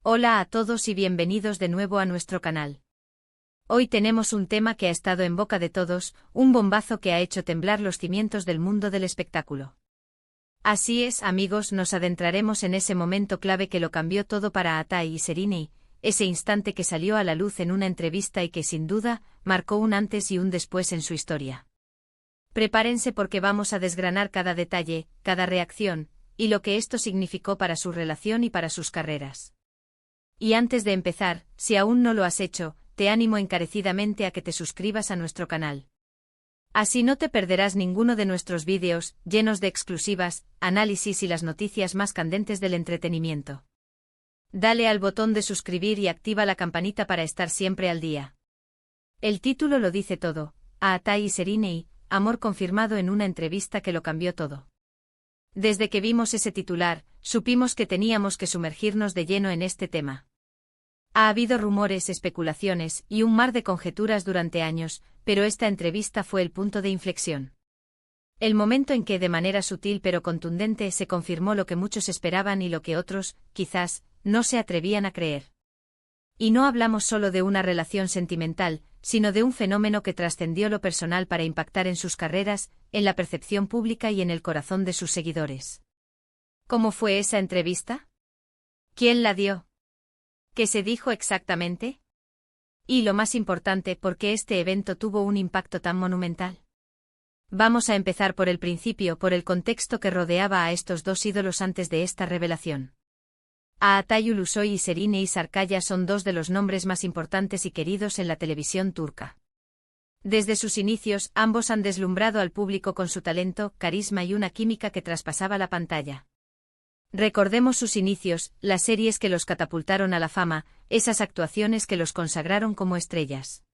Hola a todos y bienvenidos de nuevo a nuestro canal. Hoy tenemos un tema que ha estado en boca de todos, un bombazo que ha hecho temblar los cimientos del mundo del espectáculo. Así es, amigos, nos adentraremos en ese momento clave que lo cambió todo para Atai y Serrini, ese instante que salió a la luz en una entrevista y que sin duda marcó un antes y un después en su historia. Prepárense porque vamos a desgranar cada detalle, cada reacción, y lo que esto significó para su relación y para sus carreras. Y antes de empezar, si aún no lo has hecho, te animo encarecidamente a que te suscribas a nuestro canal. Así no te perderás ninguno de nuestros vídeos, llenos de exclusivas, análisis y las noticias más candentes del entretenimiento. Dale al botón de suscribir y activa la campanita para estar siempre al día. El título lo dice todo, Atai y Serrini, amor confirmado en una entrevista que lo cambió todo. Desde que vimos ese titular, supimos que teníamos que sumergirnos de lleno en este tema. Ha habido rumores, especulaciones y un mar de conjeturas durante años, pero esta entrevista fue el punto de inflexión. El momento en que de manera sutil pero contundente se confirmó lo que muchos esperaban y lo que otros, quizás, no se atrevían a creer. Y no hablamos solo de una relación sentimental, sino de un fenómeno que trascendió lo personal para impactar en sus carreras, en la percepción pública y en el corazón de sus seguidores. ¿Cómo fue esa entrevista? ¿Quién la dio? ¿Qué se dijo exactamente? Y lo más importante, ¿por qué este evento tuvo un impacto tan monumental? Vamos a empezar por el principio, por el contexto que rodeaba a estos dos ídolos antes de esta revelación. Atai Ulusoy y Serrini Sarıkaya son dos de los nombres más importantes y queridos en la televisión turca. Desde sus inicios, ambos han deslumbrado al público con su talento, carisma y una química que traspasaba la pantalla. Recordemos sus inicios, las series que los catapultaron a la fama, esas actuaciones que los consagraron como estrellas.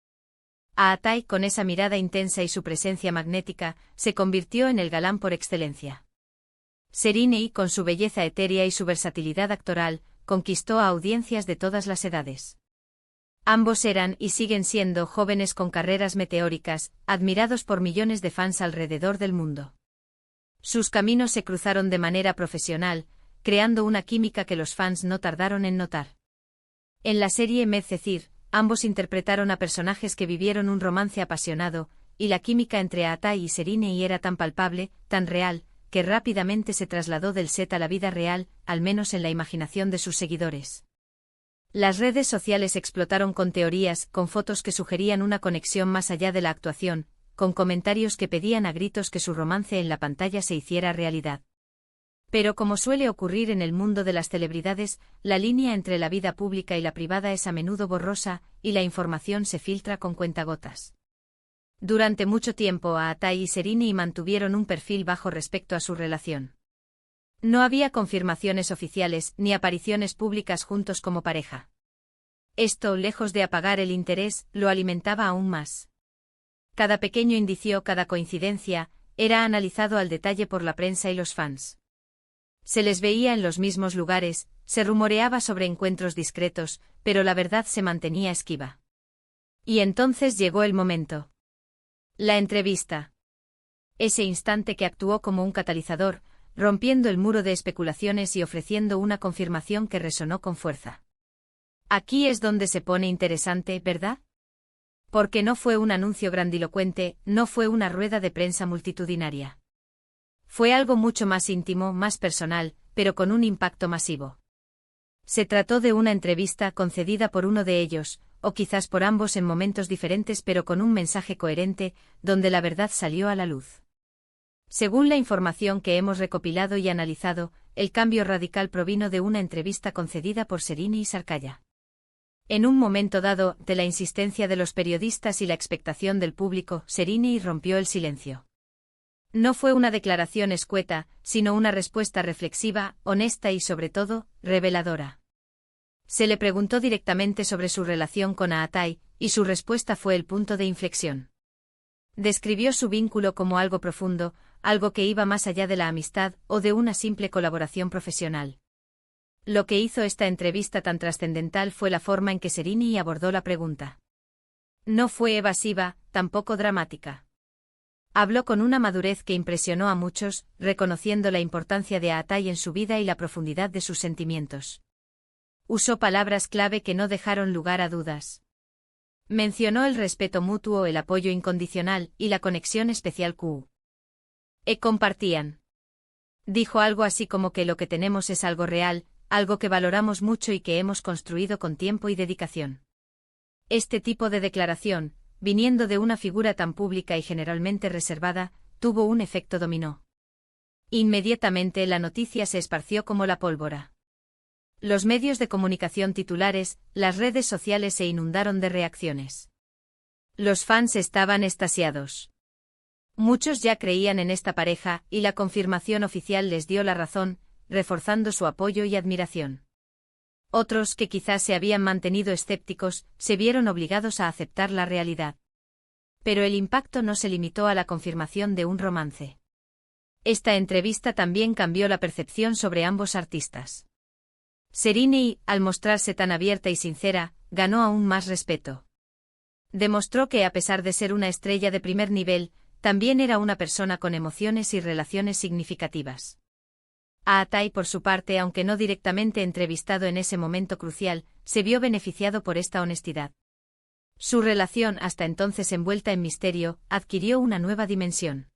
Atai, con esa mirada intensa y su presencia magnética, se convirtió en el galán por excelencia. Serrini, con su belleza etérea y su versatilidad actoral, conquistó a audiencias de todas las edades. Ambos eran y siguen siendo jóvenes con carreras meteóricas, admirados por millones de fans alrededor del mundo. Sus caminos se cruzaron de manera profesional, creando una química que los fans no tardaron en notar. En la serie Medcezir, ambos interpretaron a personajes que vivieron un romance apasionado, y la química entre Atai y Serrini era tan palpable, tan real, que rápidamente se trasladó del set a la vida real, al menos en la imaginación de sus seguidores. Las redes sociales explotaron con teorías, con fotos que sugerían una conexión más allá de la actuación, con comentarios que pedían a gritos que su romance en la pantalla se hiciera realidad. Pero como suele ocurrir en el mundo de las celebridades, la línea entre la vida pública y la privada es a menudo borrosa, y la información se filtra con cuentagotas. Durante mucho tiempo Atai y Serrini mantuvieron un perfil bajo respecto a su relación. No había confirmaciones oficiales ni apariciones públicas juntos como pareja. Esto, lejos de apagar el interés, lo alimentaba aún más. Cada pequeño indicio, cada coincidencia, era analizado al detalle por la prensa y los fans. Se les veía en los mismos lugares, se rumoreaba sobre encuentros discretos, pero la verdad se mantenía esquiva. Y entonces llegó el momento. La entrevista. Ese instante que actuó como un catalizador, rompiendo el muro de especulaciones y ofreciendo una confirmación que resonó con fuerza. Aquí es donde se pone interesante, ¿verdad? Porque no fue un anuncio grandilocuente, no fue una rueda de prensa multitudinaria. Fue algo mucho más íntimo, más personal, pero con un impacto masivo. Se trató de una entrevista concedida por uno de ellos, o quizás por ambos en momentos diferentes pero con un mensaje coherente, donde la verdad salió a la luz. Según la información que hemos recopilado y analizado, el cambio radical provino de una entrevista concedida por Serrini Sarıkaya. En un momento dado, de la insistencia de los periodistas y la expectación del público, Serrini rompió el silencio. No fue una declaración escueta, sino una respuesta reflexiva, honesta y sobre todo, reveladora. Se le preguntó directamente sobre su relación con Atai, y su respuesta fue el punto de inflexión. Describió su vínculo como algo profundo, algo que iba más allá de la amistad o de una simple colaboración profesional. Lo que hizo esta entrevista tan trascendental fue la forma en que Serrini abordó la pregunta. No fue evasiva, tampoco dramática. Habló con una madurez que impresionó a muchos, reconociendo la importancia de Atai en su vida y la profundidad de sus sentimientos. Usó palabras clave que no dejaron lugar a dudas. Mencionó el respeto mutuo, el apoyo incondicional y la conexión especial compartían. Dijo algo así como que lo que tenemos es algo real, algo que valoramos mucho y que hemos construido con tiempo y dedicación. Este tipo de declaración, viniendo de una figura tan pública y generalmente reservada, tuvo un efecto dominó. Inmediatamente la noticia se esparció como la pólvora. Los medios de comunicación titulares, las redes sociales se inundaron de reacciones. Los fans estaban extasiados. Muchos ya creían en esta pareja, y la confirmación oficial les dio la razón, reforzando su apoyo y admiración. Otros, que quizás se habían mantenido escépticos, se vieron obligados a aceptar la realidad. Pero el impacto no se limitó a la confirmación de un romance. Esta entrevista también cambió la percepción sobre ambos artistas. Serrini, al mostrarse tan abierta y sincera, ganó aún más respeto. Demostró que a pesar de ser una estrella de primer nivel, también era una persona con emociones y relaciones significativas. Atai, por su parte, aunque no directamente entrevistado en ese momento crucial, se vio beneficiado por esta honestidad. Su relación, hasta entonces envuelta en misterio, adquirió una nueva dimensión.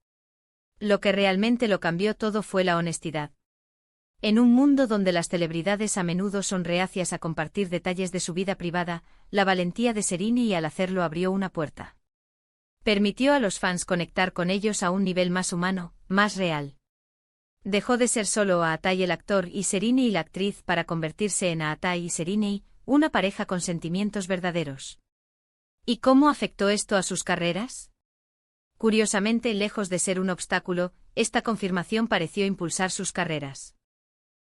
Lo que realmente lo cambió todo fue la honestidad. En un mundo donde las celebridades a menudo son reacias a compartir detalles de su vida privada, la valentía de Serrini al hacerlo abrió una puerta. Permitió a los fans conectar con ellos a un nivel más humano, más real. Dejó de ser solo Atai el actor y Serrini la actriz para convertirse en Atai y Serrini, una pareja con sentimientos verdaderos. ¿Y cómo afectó esto a sus carreras? Curiosamente, lejos de ser un obstáculo, esta confirmación pareció impulsar sus carreras.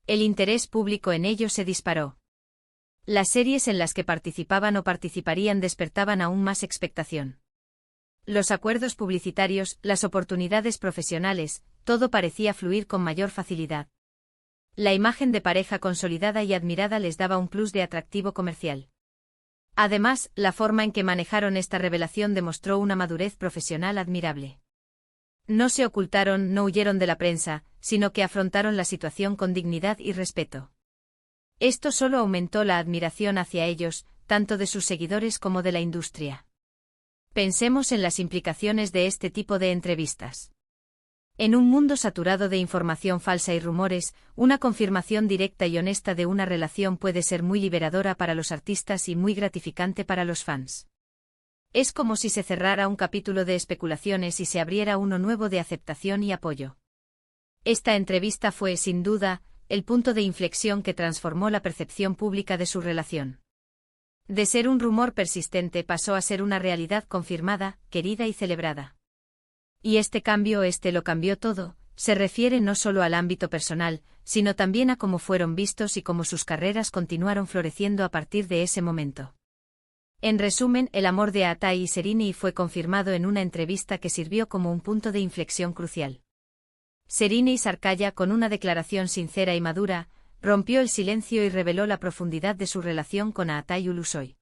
El interés público en ellos se disparó. Las series en las que participaban o participarían despertaban aún más expectación. Los acuerdos publicitarios, las oportunidades profesionales, todo parecía fluir con mayor facilidad. La imagen de pareja consolidada y admirada les daba un plus de atractivo comercial. Además, la forma en que manejaron esta revelación demostró una madurez profesional admirable. No se ocultaron, no huyeron de la prensa, sino que afrontaron la situación con dignidad y respeto. Esto solo aumentó la admiración hacia ellos, tanto de sus seguidores como de la industria. Pensemos en las implicaciones de este tipo de entrevistas. En un mundo saturado de información falsa y rumores, una confirmación directa y honesta de una relación puede ser muy liberadora para los artistas y muy gratificante para los fans. Es como si se cerrara un capítulo de especulaciones y se abriera uno nuevo de aceptación y apoyo. Esta entrevista fue, sin duda, el punto de inflexión que transformó la percepción pública de su relación. De ser un rumor persistente pasó a ser una realidad confirmada, querida y celebrada. Y este cambio lo cambió todo, se refiere no solo al ámbito personal, sino también a cómo fueron vistos y cómo sus carreras continuaron floreciendo a partir de ese momento. En resumen, el amor de Atai y Serrini fue confirmado en una entrevista que sirvió como un punto de inflexión crucial. Serrini Sarkaya, con una declaración sincera y madura, rompió el silencio y reveló la profundidad de su relación con Atai Ulusoy.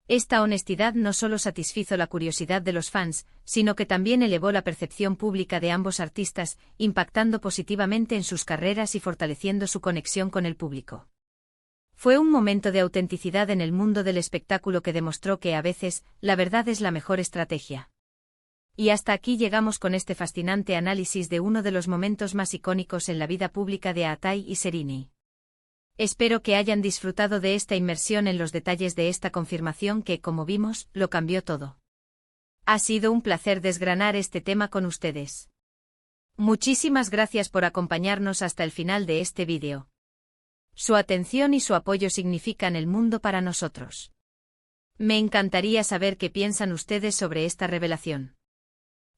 Esta honestidad no solo satisfizo la curiosidad de los fans, sino que también elevó la percepción pública de ambos artistas, impactando positivamente en sus carreras y fortaleciendo su conexión con el público. Fue un momento de autenticidad en el mundo del espectáculo que demostró que a veces, la verdad es la mejor estrategia. Y hasta aquí llegamos con este fascinante análisis de uno de los momentos más icónicos en la vida pública de Atai y Serrini. Espero que hayan disfrutado de esta inmersión en los detalles de esta confirmación que, como vimos, lo cambió todo. Ha sido un placer desgranar este tema con ustedes. Muchísimas gracias por acompañarnos hasta el final de este vídeo. Su atención y su apoyo significan el mundo para nosotros. Me encantaría saber qué piensan ustedes sobre esta revelación.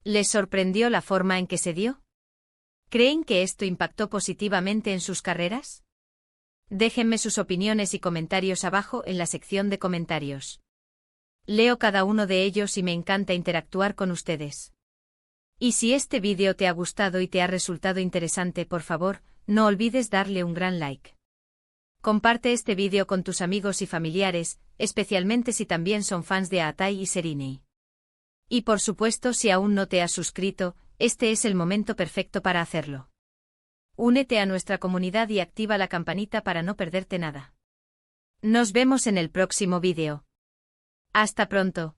¿Les sorprendió la forma en que se dio? ¿Creen que esto impactó positivamente en sus carreras? Déjenme sus opiniones y comentarios abajo en la sección de comentarios. Leo cada uno de ellos y me encanta interactuar con ustedes. Y si este vídeo te ha gustado y te ha resultado interesante, por favor, no olvides darle un gran like. Comparte este vídeo con tus amigos y familiares, especialmente si también son fans de Atai y Serrini. Y por supuesto, si aún no te has suscrito, este es el momento perfecto para hacerlo. Únete a nuestra comunidad y activa la campanita para no perderte nada. Nos vemos en el próximo vídeo. Hasta pronto.